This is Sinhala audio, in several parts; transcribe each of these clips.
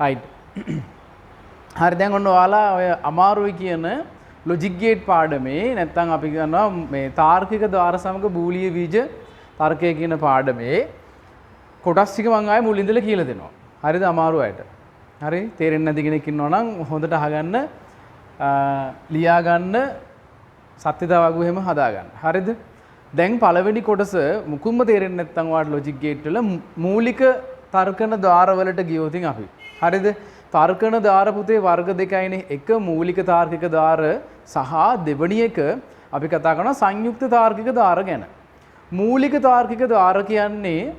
right හරි දැන් ඔන්න ඔයාලා ඔය අමාරුයි කියන logic gate පාඩමේ නැත්නම් අපි කරනවා මේ තාර්කික ද්වාර සමග බූලිය බීජ තර්කය කියන පාඩමේ කොටස් ටික මම ආයේ මුලින් ඉඳලා කියලා දෙනවා. හරිද අමාරු අයට. හරි තේරෙන්නේ නැති කෙනෙක් ඉන්නවා නම් හොඳට අහගන්න ලියා ගන්න සත්‍යතාව වගු එහෙම හදා ගන්න. හරිද? දැන් පළවෙනි කොටස මුකුම්ම තේරෙන්නේ නැත්නම් ඔයාලට logic gate වල මූලික තර්කන ද්වාර වලට ගියොත් අපි. හරිද? තර්කන ද්වාර පුතේ වර්ග දෙකයිනේ. එක මූලික තාර්කික ද්වාර සහ දෙවෙනි එක අපි කතා කරනවා සංයුක්ත තාර්කික ද්වාර ගැන. මූලික තාර්කික ද්වාර කියන්නේ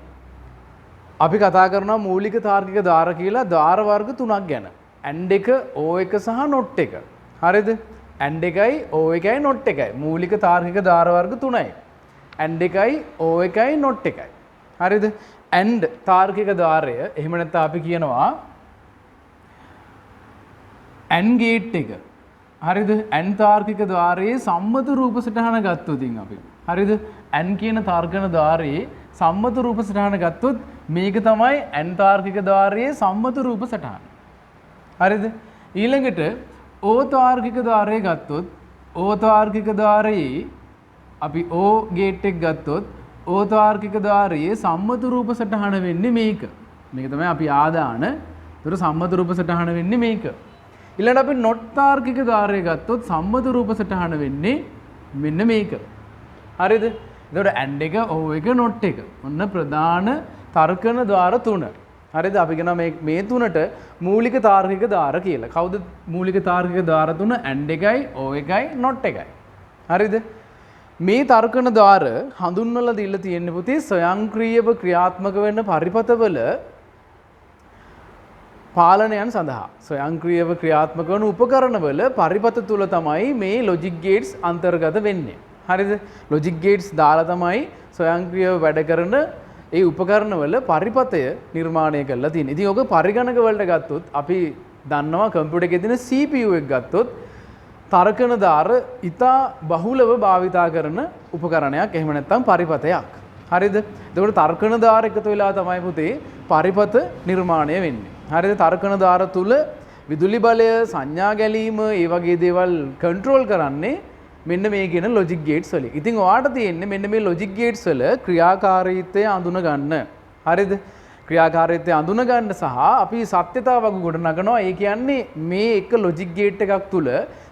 අපි කතා කරනවා මූලික තාර්කික ද්වාර කියලා ද්වාර වර්ග තුනක් ගැන. AND එක, O1 සහ NOT එක. හරිද? AND එකයි O1යි NOT එකයි. මූලික තාර්කික ද්වාර වර්ග තුනයි. AND එකයි O1යි NOT එකයි. හරිද? AND තාර්කික ද්වාරය එහෙම නැත්නම් අපි කියනවා AND gate එක. හරිද? AND තාර්කික ద్వාරයේ සම්මත රූප සටහන ගත්තොත් අපි. හරිද? AND කියන තර්කන ద్వාරයේ සම්මත රූප සටහන ගත්තොත් මේක තමයි AND තාර්කික ద్వාරයේ සම්මත රූප සටහන. හරිද? ඊළඟට O තාර්කික ద్వාරය ගත්තොත් O තාර්කික ద్వාරයේ අපි O gate එක ගත්තොත් O තාර්කික ద్వාරයේ සම්මත රූප සටහන වෙන්නේ මේක. මේක තමයි අපි ආදාන. ඒතර සම්මත රූප සටහන වෙන්නේ මේක. ඊළඟට අපි NOT තාර්කික ద్వාරය ගත්තොත් සම්මත රූප සටහන වෙන්නේ මෙන්න මේක. හරිද? එතකොට AND එක O1 NOT එක. ඔන්න ප්‍රධාන තර්කන ద్వාර තුන. හරිද? අපි කියනවා මේ තුනට මූලික තාර්කික ద్వාර කියලා. කවුද මූලික තාර්කික ద్వාර තුන? AND එකයි O1යි NOT එකයි. හරිද? මේ තර්කන ద్వාර හඳුන්වලා දීලා තියෙන්නේ පුතේ ස්වයංක්‍රීයව ක්‍රියාත්මක වෙන පරිපථවල පාලනයන් සඳහා ස්වයංක්‍රීයව ක්‍රියාත්මක වන උපකරණවල පරිපථ තුල තමයි මේ logic gates අන්තර්ගත වෙන්නේ. හරිද? logic gates දාලා තමයි ස්වයංක්‍රීයව වැඩ කරන ඒ උපකරණවල පරිපථය නිර්මාණය කරලා තියෙන්නේ. ඉතින් ඔක පරිගණක වලට ගත්තොත් අපි දන්නවා කම්පියුටර් එකේ තියෙන CPU එක ගත්තොත් තර්කන දාර ඉතා බහුලව භාවිතා කරන උපකරණයක්. එහෙම නැත්නම් පරිපථයක්. හරිද? එතකොට තර්කන දාර එකතු වෙලා තමයි පුතේ පරිපථ නිර්මාණය වෙන්නේ. හරිද? තර්කන දාර තුල විදුලි බලය සංඥා ගැලීම ඒ වගේ දේවල් කන්ට්‍රෝල් කරන්නේ මෙන්න මේ කියන logic gates වලින්. ඉතින් ඔයාට තියෙන්නේ මෙන්න මේ logic gates වල ක්‍රියාකාරීත්වය අඳුන ගන්න. හරිද? ක්‍රියාකාරීත්වය අඳුන ගන්න සහ අපි සත්‍යතාවක් ගොඩනගනවා. ඒ කියන්නේ මේ එක logic gate එකක් තුල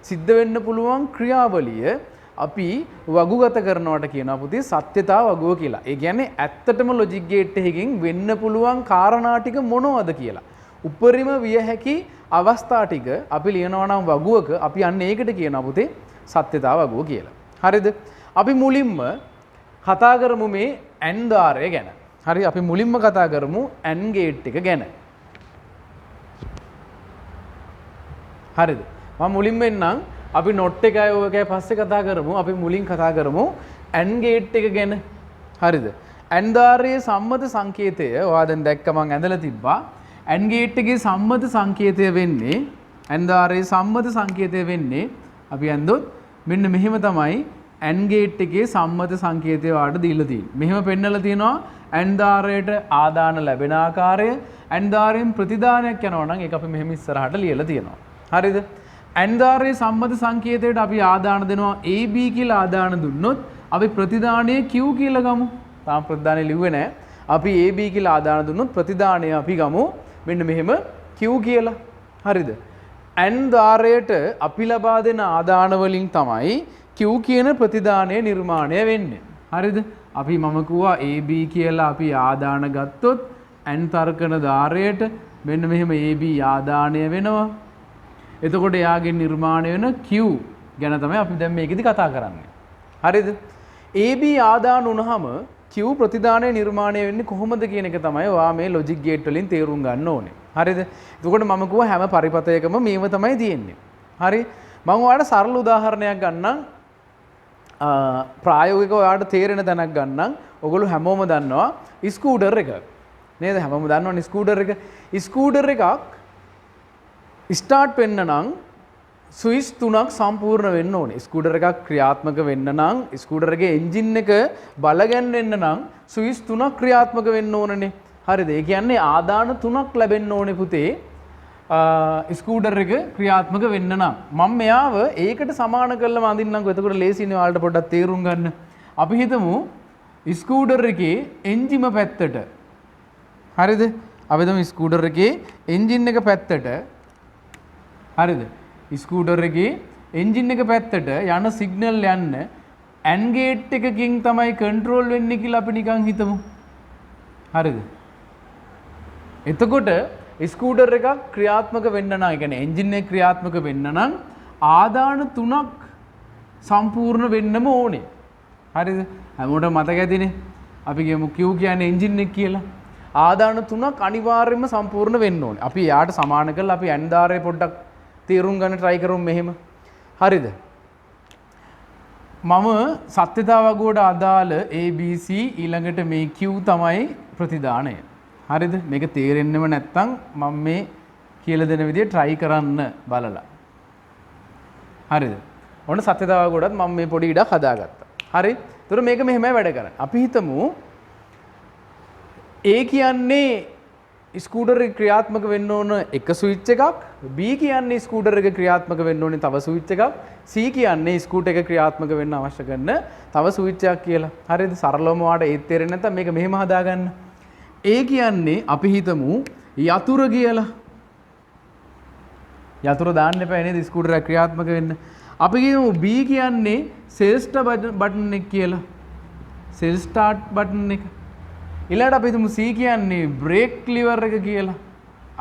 සිද්ධ වෙන්න පුළුවන් ක්‍රියාවලිය අපි වගුගත කරනවට කියනවා පුතේ සත්‍යතා වගුව කියලා. ඒ කියන්නේ ඇත්තටම logic gate එකකින් වෙන්න පුළුවන් කාරණා ටික මොනවද කියලා. උපරිම විය හැකි අවස්ථා ටික අපි ලියනවා නම් වගුවක අපි අන්න ඒකට කියනවා පුතේ සත්‍යතා වගුව කියලා. හරිද? අපි මුලින්ම කතා කරමු මේ AND ද්වාරය ගැන. හරි අපි මුලින්ම කතා කරමු AND gate එක ගැන. හරිද? මම මුලින්ම එන්නම් අපි NOT එකයි O1යි පස්සේ කතා කරමු. අපි මුලින් කතා කරමු AND gate එක ගැන. හරිද? AND ද්වාරයේ සම්මත සංකේතය ඔයා දැන් දැක්ක මම ඇඳලා තිබ්බා. AND gate එකේ සම්මත සංකේතය වෙන්නේ AND ද්වාරයේ සම්මත සංකේතය වෙන්නේ අපි ඇඳොත් මෙන්න මෙහෙම තමයි AND gate එකේ සම්මත සංකේතය වාට දීලා තියෙන්නේ. මෙහෙම පෙන්නලා තියෙනවා AND ද්වාරයට ආදාන ලැබෙන ආකාරය. AND ද්වාරයෙන් ප්‍රතිදානයක් යනවා නම් ඒක අපි මෙහෙම ඉස්සරහට ලියලා තියෙනවා. හරිද? AND ද්වාරයේ සම්මත සංකේතයට අපි ආදාන දෙනවා AB කියලා ආදාන දුන්නොත් අපි ප්‍රතිදානය Q කියලා ගමු. තාම ප්‍රතිදානය ලිව්වේ නැහැ. අපි AB කියලා ආදාන දුන්නොත් ප්‍රතිදානය අපි ගමු මෙන්න මෙහෙම Q කියලා. හරිද? AND ද්වාරයට අපි ලබා දෙන ආදාන වලින් තමයි Q කියන ප්‍රතිදානය නිර්මාණය වෙන්නේ. හරිද? අපි මම කිව්වා AB කියලා අපි ආදාන ගත්තොත් AND තර්කන ද්වාරයට මෙන්න මෙහෙම AB ආදානය වෙනවා. එතකොට එයාගේ නිර්මාණය වෙන Q ගැන තමයි අපි දැන් මේකෙදි කතා කරන්නේ. හරිද? AB ආදාන වුණාම Q ප්‍රතිදානය නිර්මාණය වෙන්නේ කොහොමද කියන එක තමයි ඔයා මේ logic gate වලින් තේරුම් ගන්න ඕනේ. හරිද? එතකොට මම කිව්වා හැම පරිපථයකම මේව තමයි තියෙන්නේ. හරි? මම ඔයාලට සරල උදාහරණයක් ගන්නම්. ප්‍රායෝගිකව ඔයාලට තේරෙන තැනක් ගන්නම්. ඔයගොල්ලෝ හැමෝම දන්නවා ස්කූටර් එක. නේද? හැමෝම දන්නවනේ ස්කූටර් එක. ස්කූටර් එකක් ස්ටාර්ට් වෙන්න නම් ස්විච් තුනක් සම්පූර්ණ වෙන්න ඕනේ. ස්කූටර් එකක් ක්‍රියාත්මක වෙන්න නම් ස්කූටර් එකේ එන්ජින් එක බල ගැන්වෙන්න නම් ස්විච් තුනක් ක්‍රියාත්මක වෙන්න ඕනනේ. හරිද? ඒ කියන්නේ ආදාන තුනක් ලැබෙන්න ඕනේ පුතේ ස්කූටර් එක ක්‍රියාත්මක වෙන්න නම් මම මෙයාව ඒකට සමාන කරලා අඳින්නම්කෝ. එතකොට ලේසියිනේ ඔයාලට පොඩ්ඩක් තේරුම් ගන්න. අපි හිතමු ස්කූටර් එකේ එන්ජිම පැත්තට. හරිද? අපි හිතමු ස්කූටර් එකේ එන්ජින් එක පැත්තට. හරිද? ස්කූටර් එකේ එන්ජින් එක පැත්තට යන සිග්නල් යන්න ඇන් ගේට් එකකින් තමයි කන්ට්‍රෝල් වෙන්නේ කියලා අපි නිකන් හිතමු. හරිද? එතකොට ස්කූටර් එකක් ක්‍රියාත්මක වෙන්න නම්, ඒ කියන්නේ එන්ජින් එක ක්‍රියාත්මක වෙන්න නම් ආදාන තුනක් සම්පූර්ණ වෙන්නම ඕනේ. හරිද? හැමෝටම මතක ඇතිනේ. අපි කියමු Q කියන්නේ එන්ජින් එක කියලා. ආදාන තුනක් අනිවාර්යයෙන්ම සම්පූර්ණ වෙන්න ඕනේ. අපි යාට සමාන කරලා අපි ඇන් ධාරය පොඩ්ඩක් තේරුම් ගන්න try කරමු මෙහෙම. හරිද? මම සත්‍යතාව වගුවට අදාළ ABC ඊළඟට මේ Q තමයි ප්‍රතිදානය. හරිද? මේක තේරෙන්නෙම නැත්නම් මම මේ කියලා දෙන විදිය try කරන්න බලලා. හරිද? ඔන්න සත්‍යතාව වගුවටත් මම මේ පොඩි ඉඩක් හදාගත්තා. හරි? ඒතර මේක මෙහෙමයි වැඩ කරන්නේ. අපි හිතමු A කියන්නේ ස්කූටර් එක ක්‍රියාත්මක වෙන්න ඕන එක ස්විච් එකක්, B කියන්නේ ස්කූටර් එක ක්‍රියාත්මක වෙන්න ඕනේ තව ස්විච් එකක්, C කියන්නේ ස්කූටර් එක ක්‍රියාත්මක වෙන්න අවශ්‍ය කරන තව ස්විච් එකක් කියලා. හරිද? සරලවම වාට ඒත් තේරෙන්නේ නැත්නම් මේක මෙහෙම හදාගන්න. A කියන්නේ අපි හිතමු යතුර කියලා. යතුර දාන්න එපා නේද ස්කූටර් එක ක්‍රියාත්මක වෙන්න. අපි කියමු B කියන්නේ සෙල් ස්ටාර්ට් බටන් එක කියලා. සෙල් ස්ටාර්ට් බටන් එක. ඊළඟට අපි හිතමු C කියන්නේ බ්‍රේක් ලිවර් එක කියලා.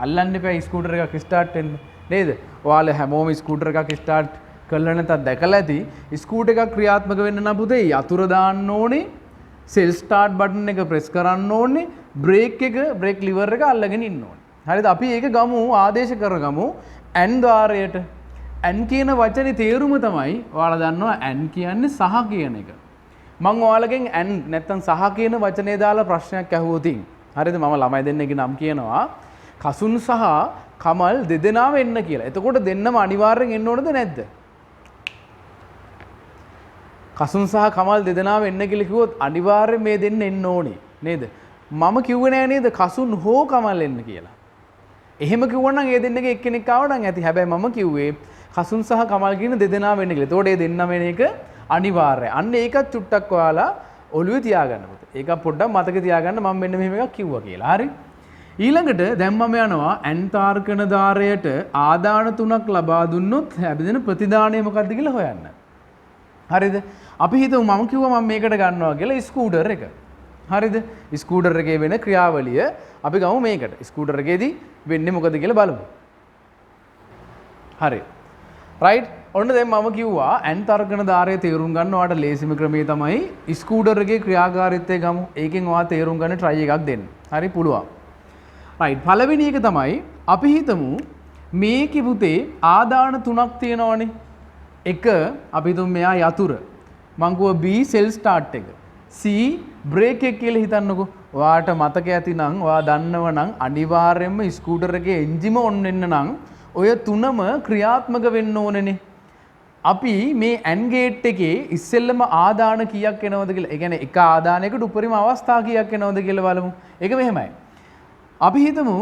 අල්ලන්න එපා ස්කූටර් එකක් ස්ටාර්ට් වෙන්න. නේද? ඔයාලා හැමෝම ස්කූටර් එකක් ස්ටාර්ට් කරලා නැත්නම් දැකලා ඇති. ස්කූටර් එකක් ක්‍රියාත්මක වෙන්න නම් පුතේ යතුර දාන්න ඕනේ. සෙල් ස්ටාර්ට් බටන් එක ප්‍රෙස් කරන්න ඕනේ. බ්‍රේක් ලිවර් එක අල්ලගෙන ඉන්න ඕනේ. හරිද? අපි ඒක ගමු ආදේශ කරගමු ඇන් ద్వාරයට. ඇන් කියන වචනේ තේරුම තමයි ඔයාලා දන්නවා ඇන් කියන්නේ සහ කියන එක. මම ඔයාලගෙන් ඇන් නැත්තම් සහ කියන වචනේ දාලා ප්‍රශ්නයක් අහුවොතින්. හරිද? මම ළමයි දෙන්නෙක්ගේ නම් කියනවා කසුන් සහ කමල් දෙදෙනාම එන්න කියලා. එතකොට දෙන්නම අනිවාර්යෙන් එන්න ඕනද නැද්ද? කසුන් සහ කමල් දෙදෙනාම එන්න කියලා කිව්වොත් අනිවාර්යෙන් මේ දෙන්න එන්න ඕනේ. නේද? මම කිව්වේ නෑ නේද කසුන් හෝ කමල් එන්න කියලා. එහෙම කිව්වනම් ඒ දෙන්නගේ එක්කෙනෙක් ආව නම් ඇති. හැබැයි මම කිව්වේ කසුන් සහ කමල් කියන දෙදෙනාම එන්න කියලා. එතකොට ඒ දෙන්නම එන එක අනිවාර්යයි. අන්න ඒකත් චුට්ටක් ඔයාලා ඔළුවේ තියාගන්න පුතේ. ඒක පොඩ්ඩක් මතක තියාගන්න මම මෙන්න මෙහෙම එකක් කිව්වා කියලා. හරි? ඊළඟට දැන් මම යනවා ඇන් තාර්කන ධාරයට ආදාන තුනක් ලබා දුන්නොත් ලැබෙන ප්‍රතිදානය මොකක්ද කියලා හොයන්න. හරිද? අපි හිතමු මම කිව්වා මම මේකට ගන්නවා කියලා ස්කූටර් එක. හරිද? ස්කූටර් එකේ වෙන ක්‍රියාවලිය අපි ගමු මේකට. ස්කූටර් එකේදී වෙන්නේ මොකද කියලා බලමු. හරි. රයිට්? ඔන්න දැන් මම කිව්වා ඇන් තර්කන ධාරය තේරුම් ගන්න ඔයාලට ලේසිම ක්‍රමය තමයි ස්කූටර් එකේ ක්‍රියාකාරීත්වය ගමු. ඒකෙන් ඔයා තේරුම් ගන්න try එකක් දෙන්න. හරි පුළුවන්. රයිට්. පළවෙනි එක තමයි අපි හිතමු මේකේ පුතේ ආදාන තුනක් තියෙනවනේ. එක අපි හිතමු මෙයා යතුර. මං කිව්වා B සෙල් ස්ටාර්ට් එක. C බ්‍රේක් එක කියලා හිතන්නකෝ. ඔයාට මතක ඇතිනම් ඔයා දන්නව නම් අනිවාර්යයෙන්ම ස්කූටර් එකේ එන්ජිම ඔන් වෙන්න නම් ඔය තුනම ක්‍රියාත්මක වෙන්න ඕනේනේ. අපි මේ ඇන් ගේට් එකේ ඉස්සෙල්ලම ආදාන කීයක් එනවද කියලා. ඒ කියන්නේ එක ආදානයකට උපරිම අවස්ථා කීයක් එනවද කියලා බලමු. ඒක මෙහෙමයි. අපි හිතමු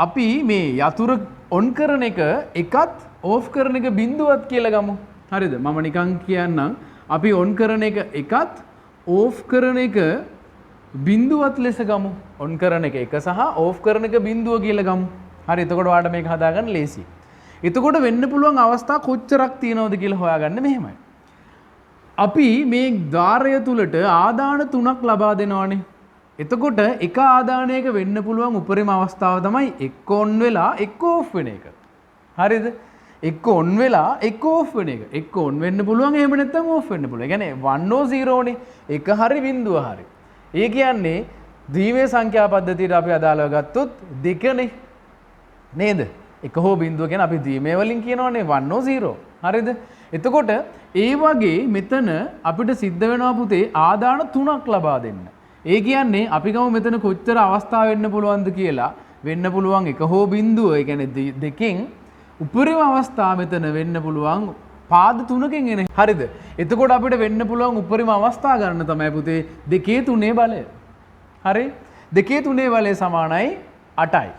අපි මේ යතුර ඔන් කරන එක එකත් ඕෆ් කරන එක බිඳුවත් කියලා ගමු. හරිද? මම නිකන් කියන්නම්. අපි ඔන් කරන එක එකත් ඕෆ් කරන එක බිඳුවත් ලෙස ගමු. ඔන් කරන එක එක සහ ඕෆ් කරන එක බිඳුව කියලා ගමු. හරි. එතකොට ඔයාලට මේක හදාගන්න ලේසියි. එතකොට වෙන්න පුළුවන් අවස්ථා කොච්චරක් තියෙනවද කියලා හොයාගන්න මෙහෙමයි. අපි මේ ධාරය තුලට ආදාන තුනක් ලබා දෙනවානේ. එතකොට එක ආදානයක වෙන්න පුළුවන් උපරිම අවස්ථාව තමයි එක්ක ඔන් වෙලා එක්ක ඕෆ් වෙන එක. හරිද? එක්ක ඔන් වෙලා එක්ක ඕෆ් වෙන එක. එක්ක ඔන් වෙන්න පුළුවන් එහෙම නැත්නම් ඕෆ් වෙන්න පුළුවන්. ඒ කියන්නේ 1 0 නේ. එක හරි බිඳුව හරි. ඒ කියන්නේ ද්විමේ සංඛ්‍යා පද්ධතියට අපි අදාළව ගත්තොත් දෙකනේ. නේද? එක හෝ බිඳුව කියන අපි ද්විමේ වලින් කියනවනේ 1 0. හරිද? එතකොට ඒ වගේ මෙතන අපිට සිද්ධ වෙනවා පුතේ ආදාන තුනක් ලබා දෙන්න. ඒ කියන්නේ අපි ගමු මෙතන කොච්චර අවස්ථා වෙන්න පුළුවන්ද කියලා. වෙන්න පුළුවන් එක හෝ බිඳුව. ඒ කියන්නේ දෙකෙන් උපරිම අවස්ථා මෙතන වෙන්න පුළුවන් පාද තුනකින් එන. හරිද? එතකොට අපිට වෙන්න පුළුවන් උපරිම අවස්ථා ගන්න තමයි පුතේ 2 3 බලය. හරි? 2 3 බලය සමානයි 8යි.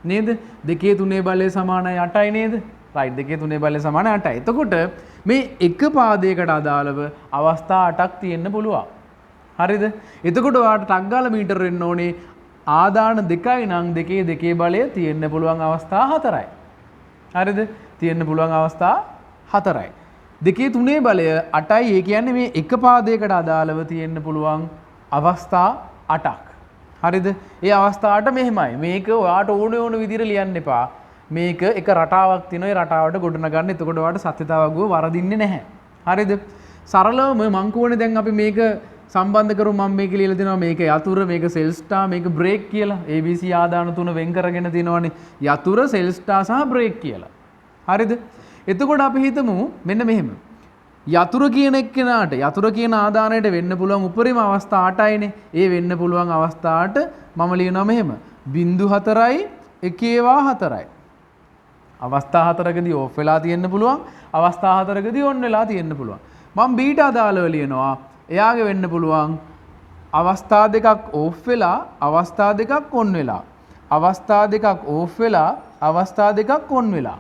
නේද? 2 3 බලය සමානයි 8යි නේද? රයිට් 2 3 බලය සමානයි 8යි. එතකොට මේ එක පාදයකට අදාළව අවස්ථා 8ක් තියෙන්න පුළුවන්. හරිද? එතකොට ඔයාලට ටක් ගාලා මීටර වෙන්න ඕනේ ආදාන 2යි නම් 2 බලය තියෙන්න පුළුවන් අවස්ථා 4යි. හරිද? තියෙන්න පුළුවන් අවස්ථා 4යි. 2 3 බලය 8යි. ඒ කියන්නේ මේ එක පාදයකට අදාළව තියෙන්න පුළුවන් අවස්ථා 8ක්. හරිද? ඒ අවස්ථාවට මෙහෙමයි. මේක ඔයාට ඕන විදිහට ලියන්න එපා. මේක එක රටාවක් තියෙනවා. ඒ රටාවට ගොඩනගන්න. එතකොට ඔයාට සත්‍යතාවගුව වරදින්නේ නැහැ. හරිද? සරලවම මං කියවනේ දැන් අපි මේක සම්බන්ධ කරු මම මේක ලියලා දෙනවා. මේක යතුර, මේක සෙල් ස්ටාර්, මේක බ්‍රේක් කියලා. ABC ආදාන තුන වෙන් කරගෙන තියෙනවානේ. යතුර, සෙල් ස්ටාර් සහ බ්‍රේක් කියලා. හරිද? එතකොට අපි හිතමු මෙන්න මෙහෙම. යතුර කියන එක්කෙනාට යතුර කියන ආදානයට වෙන්න පුළුවන් උපරිම අවස්ථා 8යිනේ. ඒ වෙන්න පුළුවන් අවස්ථාට මම ලියනවා මෙහෙම. 0.4යි 1/4යි. අවස්ථා 4කදී ඕෆ් වෙලා තියෙන්න පුළුවන්. අවස්ථා 4කදී ඔන් වෙලා තියෙන්න පුළුවන්. මම බීට අදාළව ලියනවා. එයාගේ වෙන්න පුළුවන් අවස්ථා දෙකක් ඕෆ් වෙලා අවස්ථා දෙකක් ඔන් වෙලා. අවස්ථා දෙකක් ඕෆ් වෙලා අවස්ථා දෙකක් ඔන් වෙලා.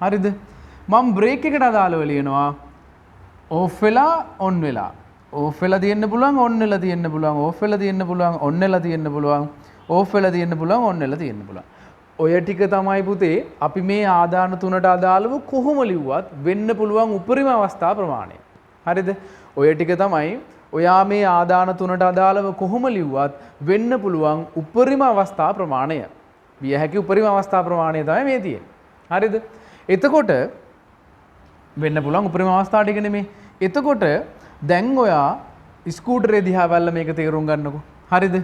හරිද? මම බ්‍රේක් එකට අදාළව ලියනවා ඕෆ් වෙලා ඔන් වෙලා. ඕෆ් වෙලා තියෙන්න පුළුවන් ඔන් වෙලා තියෙන්න පුළුවන්. ඕෆ් වෙලා තියෙන්න පුළුවන් ඔන් වෙලා තියෙන්න පුළුවන්. ඕෆ් වෙලා තියෙන්න පුළුවන් ඔන් වෙලා තියෙන්න පුළුවන්. ඔය ටික තමයි පුතේ අපි මේ ආදාන තුනට අදාළව කොහොම ලිව්වත් වෙන්න පුළුවන් උපරිම අවස්ථා ප්‍රමාණය. හරිද? ඔය ටික තමයි ඔයා මේ ආදාන තුනට අදාළව කොහොම ලිව්වත් වෙන්න පුළුවන් උපරිම අවස්ථා ප්‍රමාණය. විය හැකි උපරිම අවස්ථා ප්‍රමාණය තමයි මේ තියෙන්නේ. හරිද? එතකොට වෙන්න පුළුවන් උපරිම අවස්ථා ටික නෙමේ. එතකොට දැන් ඔයා ස්කූටරේ දිහා බලලා මේක තේරුම් ගන්නකො. හරිද?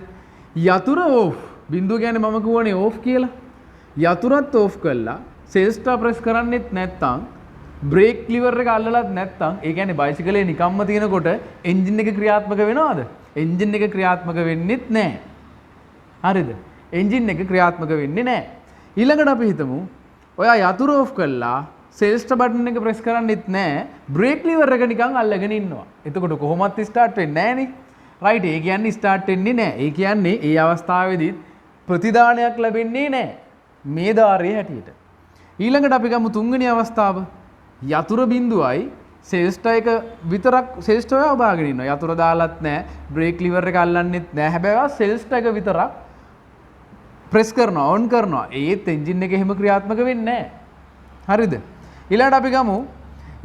යතුර ඕෆ්. බින්දුව කියන්නේ මම කියවනේ ඕෆ් කියලා. යතුරත් ඕෆ් කළා. සෙල් ස්ටාර් ප්‍රෙස් කරන්නෙත් නැත්තම් බ්‍රේක් ලිවර් එක අල්ලලත් නැත්තම් ඒ කියන්නේ බයිසිකලේ නිකම්ම තියෙනකොට එන්ජින් එක ක්‍රියාත්මක වෙනවද? එන්ජින් එක ක්‍රියාත්මක වෙන්නෙත් නැහැ. හරිද? එන්ජින් එක ක්‍රියාත්මක වෙන්නේ නැහැ. ඊළඟට අපි හිතමු ඔයා යතුර ඕෆ් කළා සෙල් ස්ටාර් බටන් එක ප්‍රෙස් කරන්නෙත් නැහැ. බ්‍රේක් ලිවර් එක නිකන් අල්ලගෙන ඉන්නවා. එතකොට කොහොමත් ස්ටාර්ට් වෙන්නේ නැහනේ. රයිට්? ඒ කියන්නේ ස්ටාර්ට් වෙන්නේ නැහැ. ඒ කියන්නේ ඒ අවස්ථාවේදී ප්‍රතිදානයක් ලැබෙන්නේ නැහැ. මේ ධාරයේ හැටියට. ඊළඟට අපි ගමු තුන්වෙනි අවස්ථාව. යතුර බිඳුවයි සෙල් ස්ටාර් එක විතරක් සෙල් ස්ටාර් එක ඔබාගෙන ඉන්නවා. යතුර දාලත් නැහැ. බ්‍රේක් ලිවර් එක අල්ලන්නෙත් නැහැ. හැබැයි සෙල් ස්ටාර් එක විතරක් ප්‍රෙස් කරනවා ඔන් කරනවා. ඒත් එන්ජින් එක එහෙම ක්‍රියාත්මක වෙන්නේ නැහැ. හරිද? ඊළඟට අපි ගමු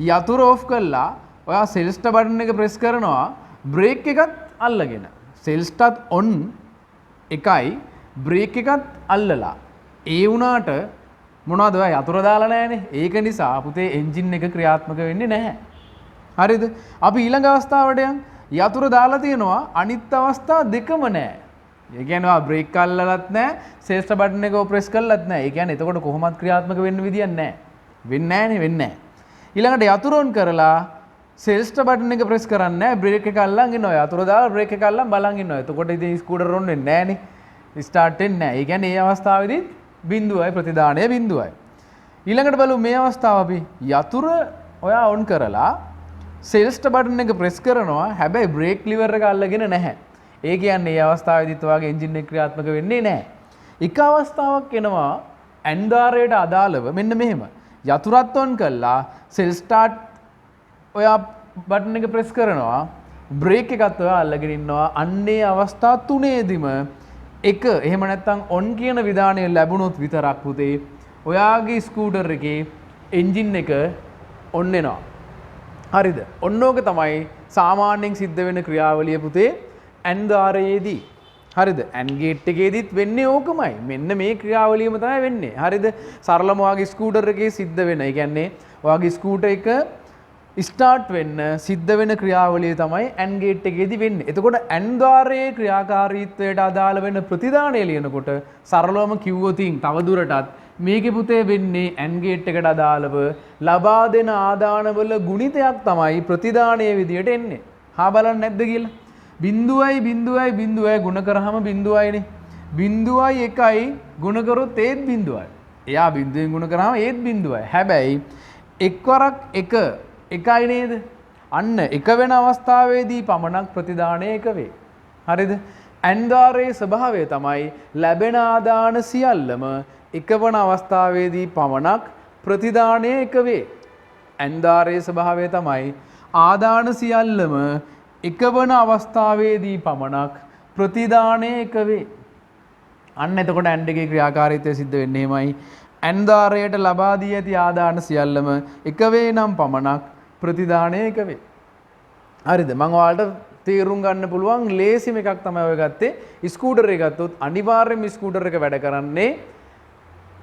යතුර ඕෆ් කළා ඔයා සෙල් ස්ටාර් බටන් එක ප්‍රෙස් කරනවා බ්‍රේක් එකත් අල්ලගෙන. සෙල් ස්ටාර් ඔන් එකයි බ්‍රේක් එකත් අල්ලලා. ඒ වුණාට මොනවද ඔයා යතුර දාලා නැහනේ. ඒක නිසා පුතේ එන්ජින් එක ක්‍රියාත්මක වෙන්නේ නැහැ. හරිද? අපි ඊළඟ අවස්ථාවට යන් යතුර දාලා තියෙනවා අනිත් අවස්ථා දෙකම නැහැ. ඒ කියන්නේ ඔයා බ්‍රේක් අල්ලලත් නැහැ සෙල් ස්ටාර් බටන් එක ප්‍රෙස් කළත් නැහැ. ඒ කියන්නේ එතකොට කොහොමත් ක්‍රියාත්මක වෙන්න විදියක් නැහැ. වෙන්නේ නැහනේ වෙන්නේ නැහැ. ඊළඟට යතුර ඔන් කරලා සෙල් ස්ටාර් බටන් එක ප්‍රෙස් කරන්නේ නැහැ බ්‍රේක් එක අල්ලන් ඉන්නවා. යතුර දාලා බ්‍රේක් එක අල්ලන් බලන් ඉන්නවා. එතකොට ඉතින් ස්කූටර් ඔන් වෙන්නේ නැහනේ. ස්ටාර්ට් වෙන්නේ නැහැ. ඒ කියන්නේ මේ අවස්ථාවේදී බිඳුවයි ප්‍රතිදානය බිඳුවයි. ඊළඟට බලමු මේ අවස්ථාව අපි යතුර ඔයා ඔන් කරලා සෙල් ස්ටාර් බටන් එක ප්‍රෙස් කරනවා. හැබැයි බ්‍රේක් ලිවර් එක අල්ලගෙන නැහැ. ඒ කියන්නේ මේ අවස්ථාවේදීත් ඔයාගේ එන්ජින් එක ක්‍රියාත්මක වෙන්නේ නැහැ. එක අවස්ථාවක් එනවා ඇන්දාරයට අදාළව මෙන්න මෙහෙම. යතුරත් ඔන් කළා සෙල් ස්ටාර්ට් ඔයා බටන් එක ප්‍රෙස් කරනවා බ්‍රේක් එකත් ඔයා අල්ලගෙන ඉන්නවා. අන්නේ අවස්ථා තුනේදීම එක එහෙම නැත්නම් ඔන් කියන විධානය ලැබුණොත් විතරක් පුතේ ඔයාගේ ස්කූටර් එකේ එන්ජින් එක ඔන් වෙනවා. හරිද? ඔන්නෝක තමයි සාමාන්‍යයෙන් සිද්ධ වෙන ක්‍රියාවලිය පුතේ ඇන්දාරයේදී. හරිද? ඇන් ගේට් එකේදීත් වෙන්නේ ඕකමයි. මෙන්න මේ ක්‍රියාවලියම තමයි වෙන්නේ. හරිද? සරලම ඔයාගේ ස්කූටර් එකේ සිද්ධ වෙන. ඒ කියන්නේ ඔයාගේ ස්කූටර් එක ස්ටාර්ට් වෙන්න සිද්ධ වෙන ක්‍රියාවලිය තමයි ඇන් ගේට් එකේදී වෙන්නේ. එතකොට ඇන් ద్వාරයේ ක්‍රියාකාරීත්වයට අදාළ වෙන ප්‍රතිදානය ලියනකොට සරලවම කිව්වොතින් තවදුරටත් මේකේ පුතේ වෙන්නේ ඇන් ගේට් එකට අදාළව ලබා දෙන ආදානවල ගුණිතයක් තමයි ප්‍රතිදානයේ විදියට එන්නේ. හා බලන්න නැද්ද කියලා? බිඳුවයි බිඳුවයි බිඳුවයි ගුණ කරාම බිඳුවයිනේ. බිඳුවයි එකයි ගුණ කරොත් ඒත් බිඳුවයි. එයා බිඳුවෙන් ගුණ කරාම ඒත් බිඳුවයි. හැබැයි එක්වරක් එක එකයි නේද? අන්න එක වෙන අවස්ථාවේදී පමණක් ප්‍රතිදානය එක වේ. හරිද? ඇන්දාරයේ ස්වභාවය තමයි ලැබෙන ආදාන සියල්ලම එකවන අවස්ථාවේදී පමණක් ප්‍රතිදානය එක වේ. ඇන්දාරයේ ස්වභාවය තමයි ආදාන සියල්ලම එකවන අවස්ථාවේදී පමණක් ප්‍රතිදානය එක වේ. අන්න එතකොට ඇන්ඩ් එකේ ක්‍රියාකාරීත්වය සිද්ධ වෙන්නේ එහෙමයි. ඇන්දාරයට ලබා දී ඇති ආදාන සියල්ලම එක වේ නම් පමණක් ප්‍රතිදානය එක වේ. හරිද? මම ඔයාලට තේරුම් ගන්න පුළුවන් ලේසිම එකක් තමයි ඔය ගත්තේ. ස්කූටර් එක ගත්තොත් අනිවාර්යයෙන්ම ස්කූටර් එක වැඩ කරන්නේ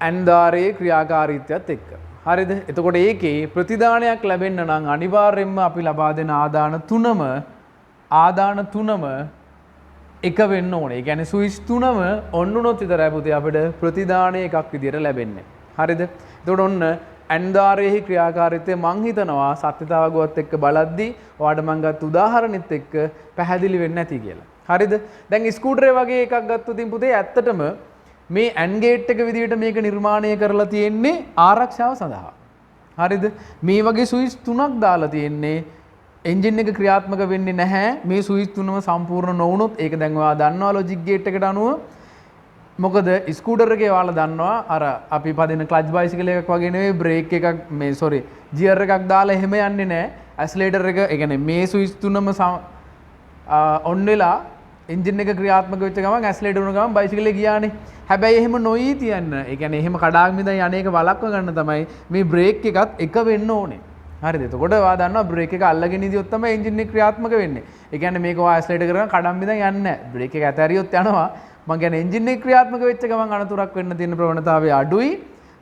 ඇන්දාරයේ ක්‍රියාකාරීත්වයත් එක්ක. හරිද? එතකොට ඒකේ ප්‍රතිදානයක් ලැබෙන්න නම් අනිවාර්යයෙන්ම අපි ලබා දෙන ආදාන තුනම එක වෙන්න ඕනේ. ඒ කියන්නේ ස්විච් තුනම ඔන් වුණොත් විතරයි පුතේ අපිට ප්‍රතිදානය එකක් විදියට ලැබෙන්නේ. හරිද? එතකොට ඔන්න ඇන්දාරයේ ක්‍රියාකාරීත්වය මං හිතනවා සත්‍යතාවගුවත් එක්ක බලද්දී ඔයාලට මං ගත්ත උදාහරණෙත් එක්ක පැහැදිලි වෙන්නේ නැති කියලා. හරිද? දැන් ස්කූටරේ වගේ එකක් ගත්තොත් පුතේ ඇත්තටම මේ ඇන් ගේට් එක විදිහට මේක නිර්මාණය කරලා තියෙන්නේ ආරක්ෂාව සඳහා. හරිද? මේ වගේ ස්විච් තුනක් දාලා තියෙන්නේ එන්ජින් එක ක්‍රියාත්මක වෙන්නේ නැහැ. මේ ස්විච් තුනම සම්පූර්ණ නොවුනොත් ඒක දැන් ඔයා දන්නවා ලොජික් ගේට් එකට අනුව. මොකද ස්කූටර් එකේ ඔයාලා දන්නවා අර අපි පදින ක්ලච් බයිසිකල් එකක් වගේ නෙවෙයි බ්‍රේක් එකක් මේ සෝරි ගියර් එකක් දාලා එහෙම යන්නේ නැහැ. ඇක්සලරේටර් එක ඒ කියන්නේ මේ ස්විච් තුනම ඔන් වෙලා එන්ජින් එක ක්‍රියාත්මක වෙච්ච ගමන් ඇක්සලරේටර් වුණ ගමන් බයිසිකලේ ගියානේ. හැබැයි එහෙම නොයි තියන්න. ඒ කියන්නේ එහෙම කඩාගෙන ඉඳන් යන්නේක වළක්ව ගන්න තමයි මේ බ්‍රේක් එකත් එක වෙන්න ඕනේ. හරිද? එතකොට ඔයා දන්නවා බ්‍රේක් එක අල්ලගෙන ඉදියොත් තමයි එන්ජින් එක ක්‍රියාත්මක වෙන්නේ. ඒ කියන්නේ මේක ඔයා ඇක්සලරේටර් කරගෙන කඩන් ඉඳන් යන්නේ නැහැ. බ්‍රේක් එක ඇතරියොත් යනවා. මම කියන්නේ එන්ජින් එක ක්‍රියාත්මක වෙච්ච ගමන් අනතුරක් වෙන්න තියෙන ප්‍රවණතාවය අඩුයි.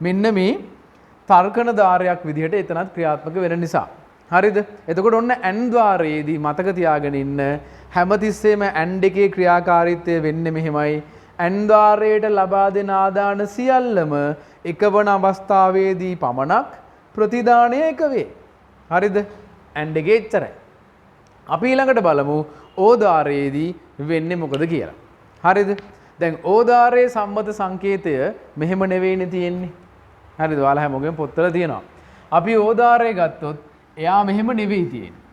මෙන්න මේ තර්කන ධාරයක් විදිහට එතනත් ක්‍රියාත්මක වෙන නිසා. හරිද? එතකොට ඔන්න ඇන් ద్వාරයේදී මතක තියාගෙන ඉන්න හැමතිස්සෙම ඇන් එකේ ක්‍රියාකාරීත්වය වෙන්නේ මෙහෙමයි. ඇන් ద్వාරයට ලබා දෙන ආදාන සියල්ලම එකවන අවස්ථාවේදී පමණක් ප්‍රතිදානය එක වේ. හරිද? ඇන් එකේ එච්චරයි. අපි ඊළඟට බලමු ඕදාරයේදී වෙන්නේ මොකද කියලා. හරිද? දැන් ඕදාරයේ සම්මත සංකේතය මෙහෙම නෙවෙයිනේ තියෙන්නේ. හරිද? ඔයාලා හැමෝගෙම පොත්වල තියෙනවා. අපි ඕදාරය ගත්තොත් එයා මෙහෙම නෙවෙයි තියෙන්නේ.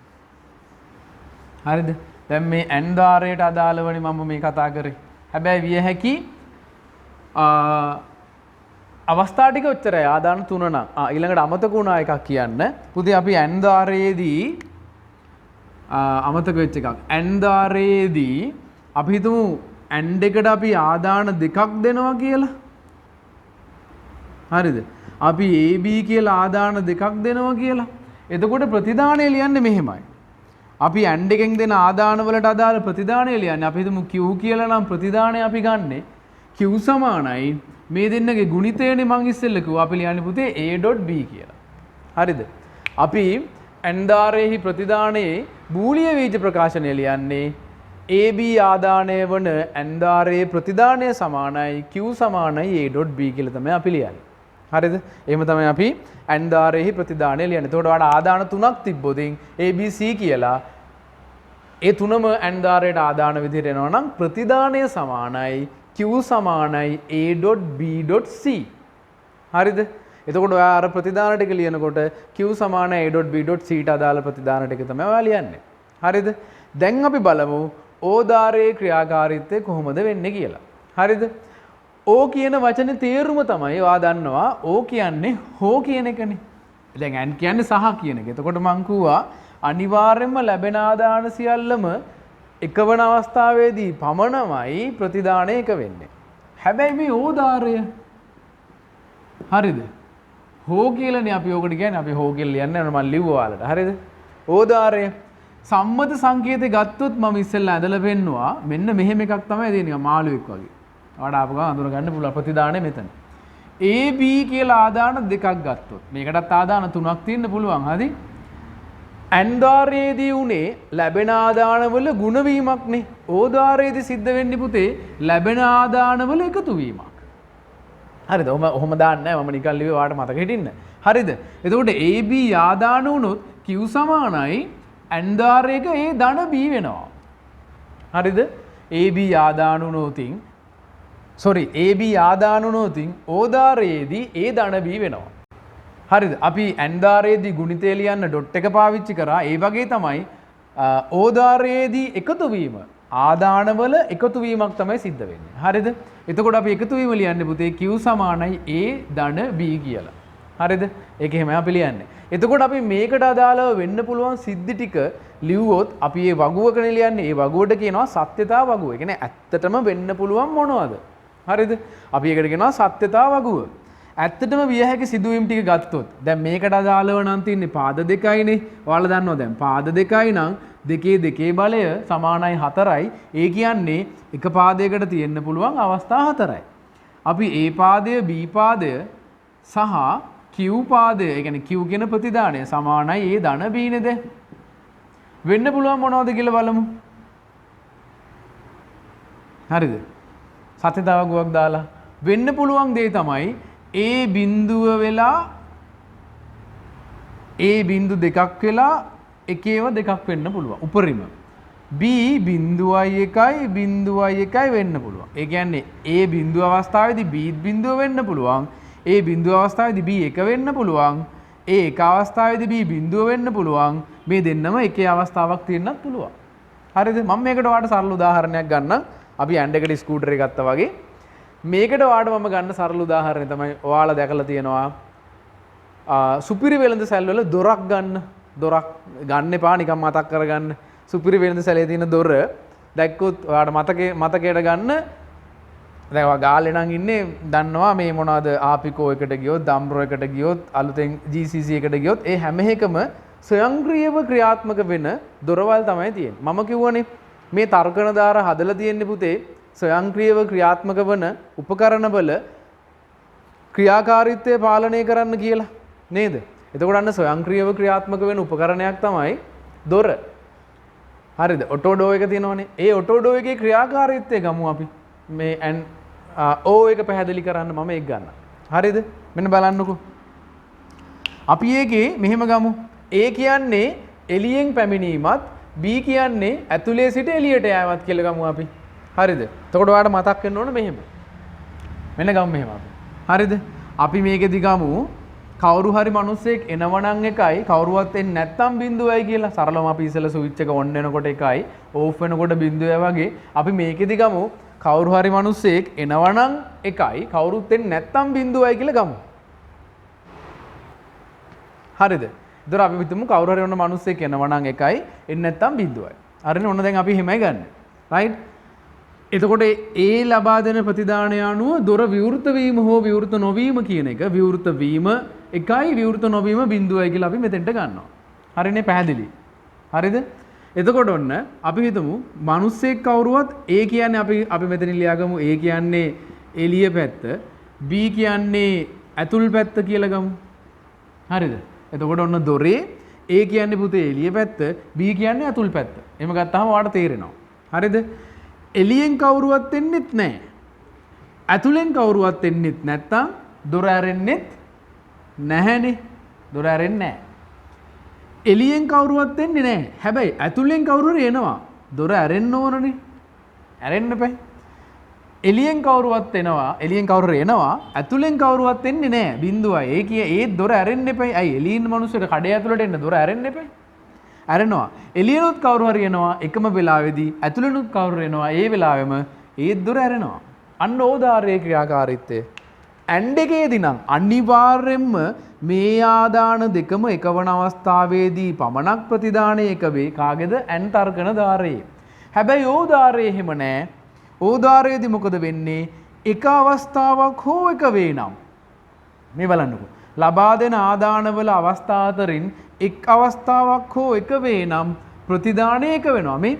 හරිද? දැන් මේ ඇන් දාරයට අදාළවනේ මම මේ කතා කරේ. හැබැයි විය හැකි අවස්ථා ටික ඔච්චරයි ආදාන තුන නම්. ඊළඟට අමතක වුණා එකක් කියන්න. පුතේ අපි ඇන් දාරයේදී අමතක වෙච්ච එකක්. ඇන් දාරයේදී අපි හිතමු ඇන් එකට අපි ආදාන දෙකක් දෙනවා කියලා. හරිද? අපි AB කියලා ආදාන දෙකක් දෙනවා කියලා. එතකොට ප්‍රතිදානය ලියන්නේ මෙහෙමයි. අපි ඇන් එකෙන් දෙන ආදාන වලට අදාළ ප්‍රතිදානය ලියන්නේ අපි හිතමු Q කියලා නම් ප්‍රතිදානය අපි ගන්නෙ Q සමානයි මේ දෙන්නගේ ගුණිතයනේ මං ඉස්සෙල්ලා කිව්වා අපි ලියන්නේ පුතේ A.B කියලා. හරිද? අපි ඇන් දාරයේහි ප්‍රතිදානයේ බූලිය බීජ ප්‍රකාශනය ලියන්නේ AB ආදානය වන ඇන් දාරයේ ප්‍රතිදානය සමානයි Q සමානයි A.B කියලා තමයි අපි ලියන්නේ. හරිද? එහෙම තමයි අපි ඇන් දාරයේහි ප්‍රතිදානය ලියන්නේ. එතකොට ඔයාලට ආදාන තුනක් තිබ්බොතින් ABC කියලා ඒ තුනම ඇන් දාරයට ආදාන විදිහට එනවා නම් ප්‍රතිදානය සමානයි Q සමානයි A.B.C. හරිද? එතකොට ඔයා අර ප්‍රතිදාන ටික ලියනකොට Q සමානයි A.B.C ට අදාළ ප්‍රතිදාන ටික තමයි ඔයා ලියන්නේ. හරිද? දැන් අපි බලමු ඕදාරයේ ක්‍රියාකාරීත්වය කොහොමද වෙන්නේ කියලා. හරිද? ඕ කියන වචනේ තේරුම තමයි ඔයා දන්නවා ඕ කියන්නේ හෝ කියන එකනේ. දැන් ඇන් කියන්නේ සහ කියන එක. එතකොට මං කිව්වා අනිවාර්යයෙන්ම ලැබෙන ආදාන සියල්ලම එකවන අවස්ථාවේදී පමණමයි ප්‍රතිදානය එක වෙන්නේ. හැබැයි මේ ඕදාරය හරිද? හෝ කියලානේ අපි ඕකට කියන්නේ අපි හෝ කියලා ලියන්නේ මම ලිව්වා ඔයාලට. හරිද? ඕදාරය සම්මත සංකේතය ගත්තොත් මම ඉස්සෙල්ලා ඇදලා පෙන්නවා මෙන්න මෙහෙම එකක් තමයි දෙන්නේ මාළුවෙක් වගේ. ඔයාලට ආපු ගමන් අඳුර ගන්න පුළුවන් ප්‍රතිදානය මෙතන. AB කියලා ආදාන දෙකක් ගත්තොත් මේකටත් ආදාන තුනක් තියෙන්න පුළුවන්. හරි? ඇන් දාරයේදී උනේ ලැබෙන ආදානවල ගුණවීමක්නේ. ඕදාරයේදී සිද්ධ වෙන්නේ පුතේ ලැබෙන ආදානවල එකතු වීමක්. හරිද? ඔහොම දාන්නේ නැහැ. මම නිකන් ලිව්වේ ඔයාලට මතක හිටින්න. හරිද? එතකොට AB ආදාන වුණොත් Q සමානයි ඇන් දාරයක A ධන B වෙනවා. හරිද? AB ආදාන වුණොතින් AB ආදාන වුණොතින් ඕදාරයේදී A ධන B වෙනවා. හරිද? අපි ඇන් දාරයේදී ගුණිතය ලියන්න ඩොට් එක පාවිච්චි කරා. ඒ වගේ තමයි ඕදාරයේදී එකතු වීම ආදානවල එකතු වීමක් තමයි සිද්ධ වෙන්නේ. හරිද? එතකොට අපි එකතු වීම ලියන්නේ පුතේ q සමානයි a ධන b කියලා. හරිද? ඒක එහෙමයි අපි ලියන්නේ. එතකොට අපි මේකට අදාළව වෙන්න පුළුවන් සිද්ධි ටික ලිව්වොත් අපි මේ වගුවකනේ ලියන්නේ. මේ වගුවට කියනවා සත්‍යතා වගුව. ඒ කියන්නේ ඇත්තටම වෙන්න පුළුවන් මොනවද? හරිද? අපි ඒකට කියනවා සත්‍යතා වගුව. ඇත්තටම විය හැකි සිදුවීම් ටික ගත්තොත් දැන් මේකට අදාළව නම් තියන්නේ පාද දෙකයිනේ. ඔයාලා දන්නවා දැන් පාද දෙකයි නම් දෙකේ බලය සමානයි 4යි. ඒ කියන්නේ එක පාදයකට තියෙන්න පුළුවන් අවස්ථා 4යි. අපි A පාදය B පාදය සහ Q පාදය, ඒ කියන්නේ Q කියන ප්‍රතිදානය සමානයි A ධන B නේද? වෙන්න පුළුවන් මොනවද කියලා බලමු. හරිද? සත්‍යතාවයක් දාලා වෙන්න පුළුවන් දේ තමයි A බිඳුව වෙලා A බිඳු දෙකක් වෙලා එකේව දෙකක් වෙන්න පුළුවන් උපරිම. B බිඳුවයි එකයි වෙන්න පුළුවන්. ඒ කියන්නේ A බිඳුව අවස්ථාවේදී B බිඳුව වෙන්න පුළුවන්. A බිඳුව අවස්ථාවේදී B එක වෙන්න පුළුවන්. A එක අවස්ථාවේදී B බිඳුව වෙන්න පුළුවන්. මේ දෙන්නම එකේ අවස්ථාවක් තියෙන්නත් පුළුවන්. හරිද? මම මේකට ඔයාලට සරල උදාහරණයක් ගන්නම්. අපි ඇන්ඩ් එකට ස්කූටර් එක ගත්තා වගේ. මේකට ඔයාලට මම ගන්න සරල උදාහරණය තමයි ඔයාලා දැකලා තියෙනවා සුපිරි වෙළඳ සැල් වල දොරක් ගන්න එපා නිකන් මතක් කරගන්න. සුපිරි වෙළඳ සැලේ තියෙන දොර දැක්කොත් ඔයාලට මතකයට ගන්න. දැන් ඔයා ගාල්ලේ නම් ඉන්නේ දන්නවා මේ මොනවද ආපිකෝ එකට ගියොත් දම්රෝ එකට ගියොත් අලුතෙන් GCC එකට ගියොත් ඒ හැම එකම ස්වයංක්‍රීයව ක්‍රියාත්මක වෙන දොරවල් තමයි තියෙන්නේ. මම කිව්වනේ මේ තර්කන දාර හදලා තියෙන්නේ පුතේ ස්වයංක්‍රීයව ක්‍රියාත්මක වන උපකරණවල ක්‍රියාකාරීත්වය පාලනය කරන්න කියලා නේද? එතකොට අන්න ස්වයංක්‍රීයව ක්‍රියාත්මක වෙන උපකරණයක් තමයි දොර. හරිද? ඔටෝ ඩෝ එක තියෙනවනේ. ඒ ඔටෝ ඩෝ එකේ ක්‍රියාකාරීත්වය ගමු අපි. මේ O එක පැහැදිලි කරන්න මම ඒක ගන්නම්. හරිද? මෙන්න බලන්නකෝ. අපි ඒකේ මෙහෙම ගමු. A කියන්නේ එළියෙන් පැමිණීමත් B කියන්නේ ඇතුලේ සිට එළියට යෑමත් කියලා ගමු අපි. හරිද? එතකොට ඔයාලට මතක් වෙන්න ඕන මෙහෙම. මෙන්න ගමු මෙහෙම අපි. හරිද? අපි මේකෙදි ගමු කවුරු හරි මිනිස්සෙක් එනවනම් එකයි කවුරුවත් එන්නේ නැත්නම් බිඳුවයි කියලා. සරලවම අපි ඉස්සෙල්ලා ස්විච් එක ඔන් වෙනකොට එකයි ඕෆ් වෙනකොට බිඳුවයි වගේ අපි මේකෙදි ගමු කවුරු හරි මිනිස්සෙක් එනවනම් එකයි කවුරුත් එන්නේ නැත්නම් බිඳුවයි කියලා ගමු. හරිද? ඒතර අපි හිතමු කවුරු හරි ඔන්න මිනිස්සෙක් එනවනම් එකයි එන්නේ නැත්නම් බිඳුවයි. හරිනේ ඔන්න දැන් අපි එහෙමයි ගන්න. රයිට්? එතකොට ඒ ලබා දෙන ප්‍රතිදානය අනුව දොර විවෘත වීම හෝ විවෘත නොවීම කියන එක විවෘත වීම එකයි විවෘත නොවීම බිඳුවයි කියලා අපි මෙතෙන්ට ගන්නවා. හරිනේ පැහැදිලි. හරිද? එතකොට ඔන්න අපි හිතමු මිනිස්සෙක් කවුරුවත් A කියන්නේ අපි මෙතන ලියාගමු A කියන්නේ එළිය පැත්ත B කියන්නේ ඇතුල් පැත්ත කියලා ගමු. හරිද? එතකොට ඔන්න දොරේ A කියන්නේ පුතේ එළිය පැත්ත B කියන්නේ ඇතුල් පැත්ත. එහෙම ගත්තාම ඔයාලට තේරෙනවා. හරිද? එළියෙන් කවුරුවත් එන්නෙත් නැහැ. ඇතුලෙන් කවුරුවත් එන්නෙත් නැත්තම් දොර ඇරෙන්නෙත් නැහැනේ. දොර ඇරෙන්නේ නැහැ. එළියෙන් කවුරුවත් එන්නේ නැහැ. හැබැයි ඇතුලෙන් කවුරු හරි එනවා. දොර ඇරෙන්න ඕනනේ. ඇරෙන්න එපා. එළියෙන් කවුරුවත් එනවා. එළියෙන් කවුරු හරි එනවා. ඇතුලෙන් කවුරුවත් එන්නේ නැහැ. බිඳුවයි. ඒ දොර ඇරෙන්න එපා. ඇයි එළියෙන් මිනිස්සුන්ට කඩේ ඇතුලට එන්න දොර ඇරෙන්න එපා. ඇරෙනවා. එළියනොත් කවුරු හරි එනවා එකම වෙලාවේදී ඇතුළෙනුත් කවුරු එනවා ඒ වෙලාවෙම ඒ දොර ඇරෙනවා. අන්න ඕදාරයේ ක්‍රියාකාරීත්වය. ඇන්ඩ් එකේදී නම් අනිවාර්යෙන්ම මේ ආදාන දෙකම එකවන අවස්ථාවේදී පමණක් ප්‍රතිදානය එක වේ. කාගේද? ඇන් තර්කන ධාරයේ. හැබැයි ඕදාරයේ එහෙම නැහැ. ඕදාරයේදී මොකද වෙන්නේ? එක අවස්ථාවක් හෝ එක වේ නම් මේ බලන්නකෝ. ලබා දෙන ආදානවල අවස්ථා අතරින් එක් අවස්ථාවක් හෝ එක වේ නම් ප්‍රතිදානය එක වෙනවා. මේ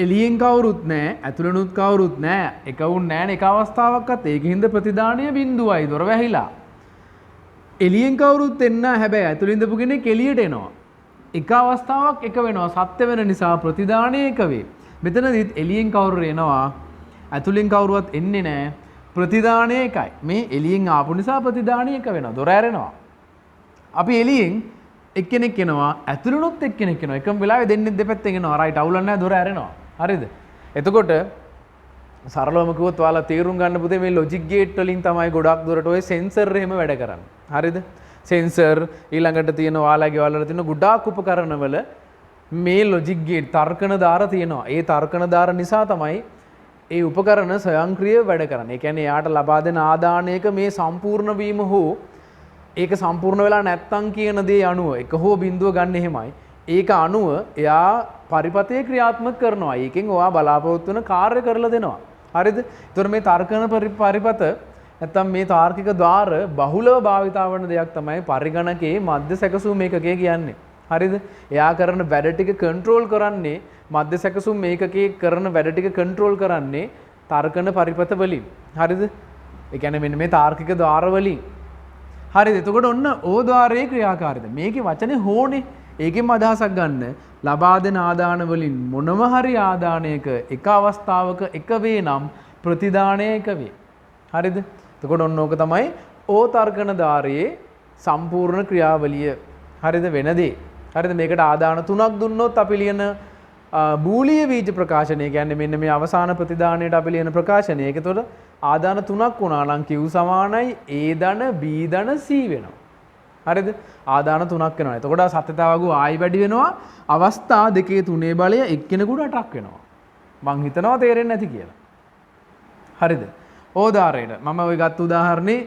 එළියෙන් කවුරුත් නැහැ ඇතුළෙනුත් කවුරුත් නැහැ එක වුන් නැහැ එක අවස්ථාවක්වත් ඒකින්ද ප්‍රතිදානය බිඳුවයි දොර වැහිලා. එළියෙන් කවුරුත් එන්න හැබැයි ඇතුළේ ඉඳපු කෙනෙක් එළියට එනවා. එක අවස්ථාවක් එක වෙනවා. සත්‍ය වෙන නිසා ප්‍රතිදානය එක වේ. මෙතනදිත් එළියෙන් කවුරු එනවා ඇතුළෙන් කවුරුවත් එන්නේ නැහැ. ප්‍රතිදානය එකයි. මේ එළියෙන් ආපු නිසා ප්‍රතිදානය එක වෙනවා. දොර ඇරෙනවා. අපි එළියෙන් එක්කෙනෙක් එනවා ඇතුළෙනුත් එක්කෙනෙක් එනවා. එකම වෙලාවෙ දෙන්නේ දෙපැත්තෙන් එනවා. රයිට් අවුලක් නැහැ දොර ඇරෙනවා. හරිද? එතකොට සරලවම කිව්වොත් ඔයාලා තේරුම් ගන්න පුතේ මේ ලොජික් ගේට් වලින් තමයි ගොඩක් දුරට ඔය සෙන්සර් එහෙම වැඩ කරන්නේ. හරිද? සෙන්සර් ඊළඟට තියෙන ඔයාලගේ තියෙන ගොඩාක් උපකරණවල මේ ලොජික් ගේට් තර්කන දාර තියෙනවා. ඒ තර්කන දාර නිසා තමයි ඒ උපකරණ ස්වයංක්‍රීයව වැඩ කරන්නේ. ඒ කියන්නේ එයාට ලබා දෙන ආදානයක මේ සම්පූර්ණ වීම හෝ ඒක සම්පූර්ණ වෙලා නැත්තම් කියන දේ අනුව එක හෝ බිඳුව ගන්න එහෙමයි. ඒක අනුව එයා පරිපතේ ක්‍රියාත්මක කරනවා. ඒකෙන් ඔයා බලාපොරොත්තු වෙන කාර්ය කරලා දෙනවා. හරිද? ඒතර මේ තර්කන පරිපත නැත්තම් මේ තාර්කික ద్వාර බහුලව භාවිතා වන දෙයක් තමයි පරිගණකයේ මධ්‍ය සැකසුම් ඒකකය කියන්නේ. හරිද? එයා කරන වැඩ ටික කන්ට්‍රෝල් කරන්නේ මධ්‍ය සැකසුම් ඒකකයේ කරන වැඩ ටික කන්ට්‍රෝල් කරන්නේ තර්කන පරිපත වලින්. හරිද? ඒ කියන්නේ මෙන්න මේ තාර්කික ద్వාර වලින්. හරිද? එතකොට ඔන්න ඕ ద్వාරයේ ක්‍රියාකාරීත්වය. මේකේ වචනේ හෝනේ. ඒකෙන්ම අදහසක් ගන්න. ලබා දෙන ආදාන වලින් මොනම හරි ආදානයක එක අවස්ථාවක එක වේ නම් ප්‍රතිදානය එක වේ. හරිද? එතකොට ඔන්න ඕක තමයි ඕ තර්කන ద్వාරයේ සම්පූර්ණ ක්‍රියාවලිය. හරිද? වෙන දේ. හරිද? මේකට ආදාන 3ක් දුන්නොත් අපි ලියන බූලිය බීජ ප්‍රකාශනය කියන්නේ මෙන්න මේ අවසාන ප්‍රතිදානයට අපි ලියන ප්‍රකාශනය. ඒකතොර ආදාන 3ක් වුණා නම් Q සමානයි A ධන B ධන C වෙනවා. හරිද? ආදාන 3ක් වෙනවා. එතකොට සත්‍යතාවගු ආයි වැඩි වෙනවා. අවස්ථා දෙකේ තුනේ බලය එක්කෙනෙකුට 8ක් වෙනවා. මං හිතනවා තේරෙන්නේ නැති කියලා. හරිද? ඕදාරයට මම ওই ගත්ත උදාහරණේ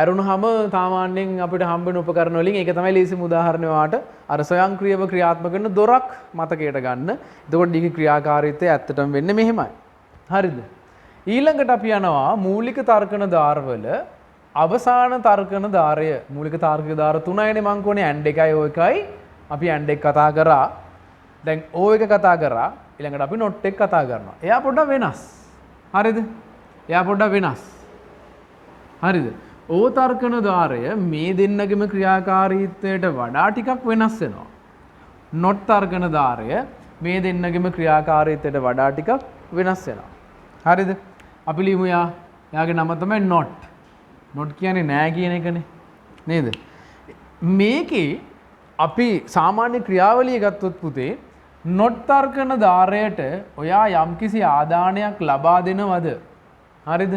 අරුණහම සාමාන්‍යයෙන් අපිට හම්බෙන උපකරණ වලින් ඒක තමයි ලේසිම උදාහරණය වාට අර ස්වයංක්‍රීයව ක්‍රියාත්මක කරන දොරක් මතකයට ගන්න. එතකොට ඩිගි ක්‍රියාකාරීත්වය ඇත්තටම වෙන්නේ මෙහෙමයි. හරිද? ඊළඟට අපි යනවා මූලික තර්කන ධාරවල අවසාන තර්කන ධාරය. මූලික තාර්කික ධාර 3යිනේ මං කියන්නේ AND 1යි O 1යි. අපි AND 1 කතා කරා. දැන් O 1 කතා කරා. ඊළඟට අපි NOT 1 කතා කරනවා. එයා පොඩ්ඩක් වෙනස්. හරිද? එයා පොඩ්ඩක් වෙනස්. හරිද? ඕ තර්කන ධාරය මේ දෙන්නගෙම ක්‍රියාකාරීත්වයට වඩා ටිකක් වෙනස් වෙනවා. NOT තර්කන ධාරය මේ දෙන්නගෙම ක්‍රියාකාරීත්වයට වඩා ටිකක් වෙනස් වෙනවා. හරිද? අපි ලියමු යාගේ නම තමයි NOT. NOT කියන්නේ නෑ කියන එකනේ. නේද? මේකේ අපි සාමාන්‍ය ක්‍රියාවලිය ගත්තොත් පුතේ NOT තර්කන ධාරයට ඔයා යම්කිසි ආදානයක් ලබා දෙනවද? හරිද?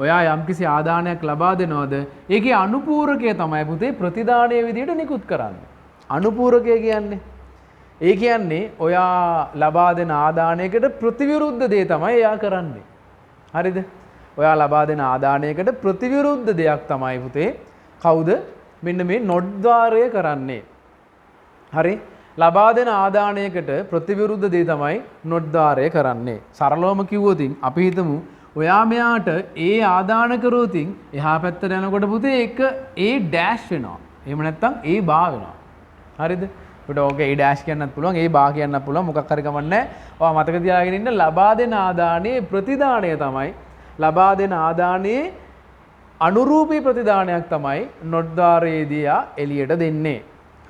ඔයා යම්කිසි ආදානයක් ලබා දෙනවද? ඒකේ අනුපූරකය තමයි පුතේ ප්‍රතිදානයේ විදියට නිකුත් කරන්නේ. අනුපූරකය කියන්නේ ඒ කියන්නේ ඔයා ලබා දෙන ආදානයකට ප්‍රතිවිරුද්ධ දේ තමයි එයා කරන්නේ. හරිද? ඔයා ලබා දෙන ආදානයකට ප්‍රතිවිරුද්ධ දෙයක් තමයි පුතේ කවුද? මෙන්න මේ NOT ద్వාරය කරන්නේ. හරි? ලබා දෙන ආදානයකට ප්‍රතිවිරුද්ධ දේ තමයි NOT ద్వාරය කරන්නේ. සරලවම කිව්වොත් අපි හිතමු ඔයා මෙයාට ඒ ආදාන කරෝතින් එහා පැත්තට යනකොට පුතේ එක A ඩෑෂ් වෙනවා. එහෙම නැත්නම් A බා වෙනවා. හරිද? අපිට ඕකේ A ඩෑෂ් කියන්නත් පුළුවන්, A බා කියන්නත් පුළුවන්. මොකක් හරි කමක් නැහැ. ඔයා මතක තියාගෙන ඉන්න ලබා දෙන ආදානයේ ප්‍රතිදානය තමයි ලබා දෙන ආදානයේ අනුරූපී ප්‍රතිදානයක් තමයි NOT ద్వාරයේදී එළියට දෙන්නේ.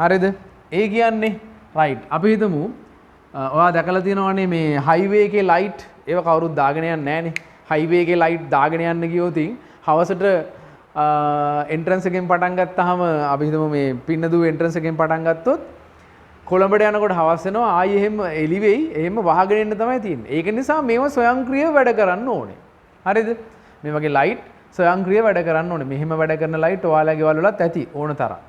හරිද? ඒ කියන්නේ රයිට්. අපි හිතමු ඔයා දැකලා තියෙනවනේ මේ හයිවේ එකේ ලයිට් ඒව කවුරුත් දාගෙන යන්නේ නැහනේ. හයිවේ එකේ ලයිට් දාගෙන යන්න ගියොත් හවසට එන්ට්‍රන්ස් එකෙන් පටන් ගත්තාම අපි හිතමු මේ පින්නදුව එන්ට්‍රන්ස් එකෙන් පටන් ගත්තොත් කොළඹට යනකොට හවස් වෙනවා ආයි එහෙම එළි වෙයි. එහෙම වහගෙන ඉන්න තමයි තියෙන්නේ. ඒක නිසා මේව ස්වයංක්‍රීයව වැඩ කරන්න ඕනේ. හරිද? මේ වගේ ලයිට් ස්වයංක්‍රීයව වැඩ කරන්න ඕනේ. මෙහෙම වැඩ කරන ලයිට් ඔයාලගේ ගෙවල් වලත් ඇති ඕන තරම්.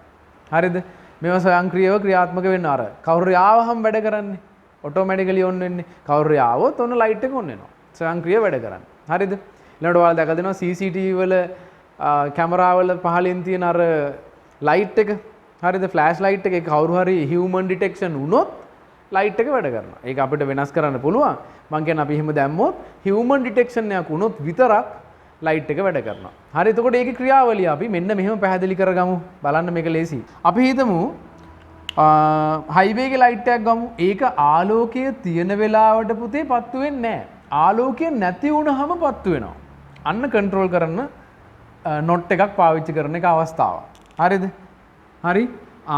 හරිද? මේව ස්වයංක්‍රීයව ක්‍රියාත්මක වෙන්න අර කවුරු ආවහම වැඩ කරන්නේ. ඔටෝමැටිකලි ඔන් වෙන්නේ. කවුරු ආවොත් ඔන්න ලයිට් එක ඔන් වෙනවා. ස්වයංක්‍රීයව වැඩ කරන්නේ. හරිද? ඊළඟට ඔයාලා දැකලා දෙනවා CCTV වල කැමරා වල පහලින් තියෙන අර ලයිට් එක. හරිද? ෆ්ලෑෂ් ලයිට් එකේ කවුරු හරි හියුමන් ඩිටෙක්ෂන් වුණොත් ලයිට් එක වැඩ කරනවා. ඒක අපිට වෙනස් කරන්න පුළුවන්. මං කියන්නේ අපි එහෙම දැම්මොත් හියුමන් ඩිටෙක්ෂන් එකක් වුණොත් විතරක් ලයිට් එක වැඩ කරනවා. හරි එතකොට ඒකේ ක්‍රියාවලිය අපි මෙන්න මෙහෙම පැහැදිලි කරගමු. බලන්න මේක ලේසි. අපි හිතමු හයිවේ එකේ ලයිට් එකක් ගමු. ඒක ආලෝකය තියෙන වෙලාවට පුතේ පත්තු වෙන්නේ නැහැ. ආලෝකය නැති වුණාම පත්තු වෙනවා. අන්න කන්ට්‍රෝල් කරන්න NOT එකක් පාවිච්චි කරන එක අවස්ථාවක්. හරිද? හරි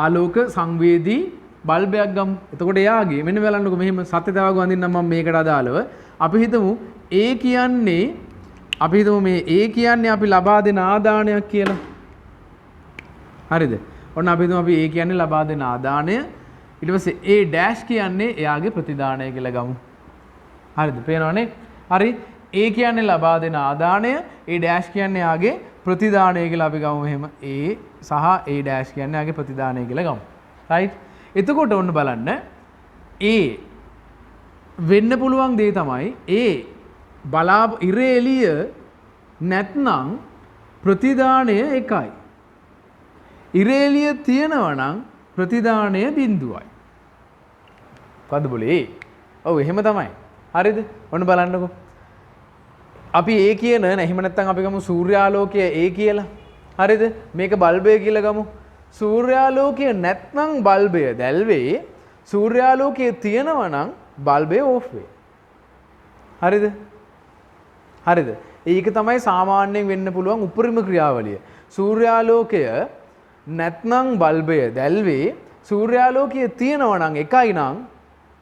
ආලෝක සංවේදී බල්බයක් ගමු. එතකොට එයාගේ මෙන්න බලන්නකෝ මෙහෙම සත්‍යතාවක වඳින්නම් මම මේකට අදාළව. අපි හිතමු A කියන්නේ අපි හිතමු මේ A කියන්නේ අපි ලබා දෙන ආදානයක් කියලා. හරිද? ඔන්න අපි හිතමු අපි A කියන්නේ ලබා දෙන ආදානය. ඊට පස්සේ A ඩෑෂ් කියන්නේ එයාගේ ප්‍රතිදානය කියලා ගමු. හරිද? පේනවනේ? හරි. A කියන්නේ ලබා දෙන ආදානය, A ඩෑෂ් කියන්නේ එයාගේ ප්‍රතිදානය කියලා අපි ගමු මෙහෙම. A සහ A ඩෑෂ් කියන්නේ එයාගේ ප්‍රතිදානය කියලා ගමු. රයිට්? එතකොට ඔන්න බලන්න ඒ වෙන්න පුළුවන් දේ තමයි ඒ ඉරේ එළිය නැත්නම් ප්‍රතිදානය එකයි. ඉරේ එළිය තියෙනවා නම් ප්‍රතිදානය බිඳුවයි. මොකද්ද બોලේ? ඔව් එහෙම තමයි. හරිද? ඔන්න බලන්නකෝ. අපි ඒ කියන එහෙම නැත්නම් අපි ගමු සූර්යාලෝකය ඒ කියලා. හරිද? මේක බල්බය කියලා ගමු. සූර්යාලෝකය නැත්නම් බල්බය දැල්වේ. සූර්යාලෝකය තියෙනවා නම් බල්බය ඕෆ් වේ. හරිද? හරිද? ඒක තමයි සාමාන්‍යයෙන් වෙන්න පුළුවන් උපරිම ක්‍රියාවලිය. සූර්යාලෝකය නැත්නම් බල්බය දැල්වේ. සූර්යාලෝකය තියෙනවා නම් එකයි නම්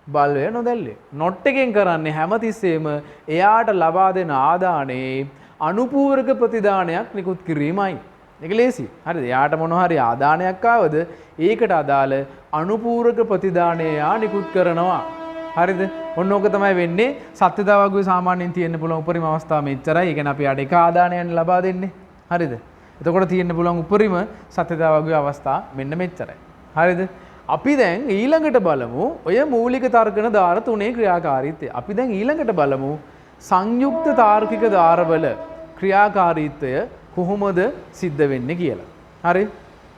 බල්බය නොදැල්වේ. නොට් එකෙන් කරන්නේ හැමතිස්සෙම එයාට ලබා දෙන ආදානයේ අනුපූරක ප්‍රතිදානයක් නිකුත් කිරීමයි. ඒක ලේසි. හරිද? එයාට මොන හරි ආදානයක් ආවද ඒකට අදාළ අනුපූරක ප්‍රතිදානය එයා නිකුත් කරනවා. හරිද? ඔන්න ඕක තමයි වෙන්නේ. සත්‍යතා වගුවේ සාමාන්‍යයෙන් තියෙන්න පුළුවන් උපරිම අවස්ථාව මෙච්චරයි. ඒ කියන්නේ අපි යාට එක ආදානයක් ලබා දෙන්නේ. හරිද? එතකොට තියෙන්න පුළුවන් උපරිම සත්‍යතා වගුවේ අවස්ථා මෙන්න මෙච්චරයි. හරිද? අපි දැන් ඊළඟට බලමු ඔය මූලික තර්කන ධාර තුනේ ක්‍රියාකාරීත්වය. අපි දැන් ඊළඟට බලමු සංයුක්ත තාර්කික ධාරවල ක්‍රියාකාරීත්වය කොහොමද සිද්ධ වෙන්නේ කියලා. හරි?